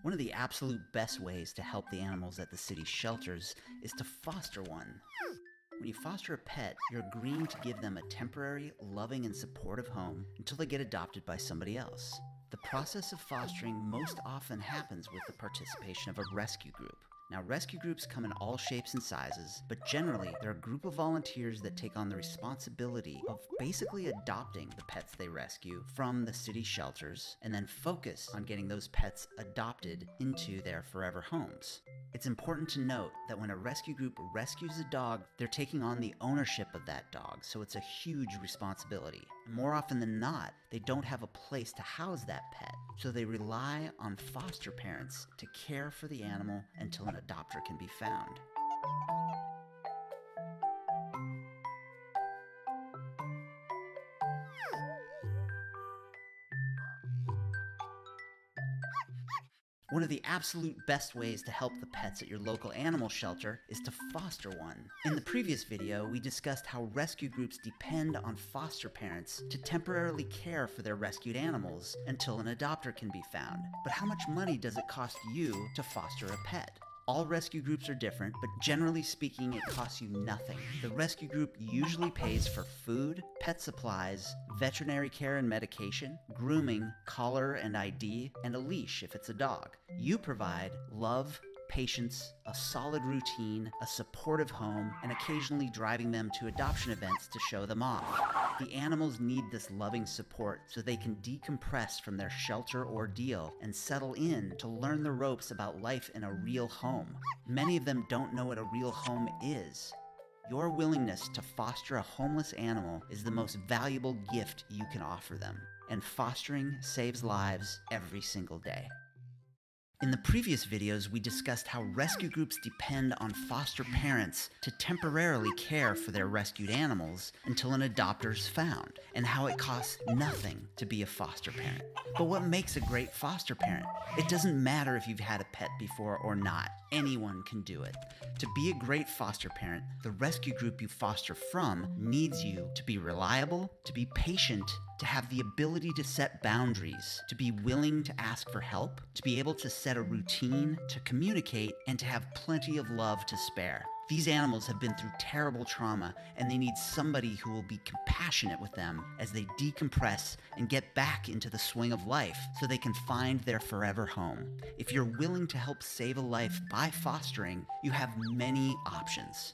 One of the absolute best ways to help the animals at the city shelters is to foster one. When you foster a pet, you're agreeing to give them a temporary, loving, and supportive home until they get adopted by somebody else. The process of fostering most often happens with the participation of a rescue group. Now, rescue groups come in all shapes and sizes, but generally, they're a group of volunteers that take on the responsibility of basically adopting the pets they rescue from the city shelters and then focus on getting those pets adopted into their forever homes. It's important to note that when a rescue group rescues a dog, they're taking on the ownership of that dog, so it's a huge responsibility. And more often than not, they don't have a place to house that pet, so they rely on foster parents to care for the animal until an adopter can be found. One of the absolute best ways to help the pets at your local animal shelter is to foster one. In the previous video, we discussed how rescue groups depend on foster parents to temporarily care for their rescued animals until an adopter can be found. But how much money does it cost you to foster a pet? All rescue groups are different, but generally speaking, it costs you nothing. The rescue group usually pays for food, pet supplies, veterinary care and medication, grooming, collar and ID, and a leash if it's a dog. You provide love, patience, a solid routine, a supportive home, and occasionally driving them to adoption events to show them off. The animals need this loving support so they can decompress from their shelter ordeal and settle in to learn the ropes about life in a real home. Many of them don't know what a real home is. Your willingness to foster a homeless animal is the most valuable gift you can offer them, and fostering saves lives every single day. In the previous videos, we discussed how rescue groups depend on foster parents to temporarily care for their rescued animals until an adopter is found, and how it costs nothing to be a foster parent. But what makes a great foster parent? It doesn't matter if you've had a pet before or not. Anyone can do it. To be a great foster parent, the rescue group you foster from needs you to be reliable, to be patient, to have the ability to set boundaries, to be willing to ask for help, to be able to set a routine, to communicate, and to have plenty of love to spare. These animals have been through terrible trauma, and they need somebody who will be compassionate with them as they decompress and get back into the swing of life so they can find their forever home. If you're willing to help save a life by fostering, you have many options.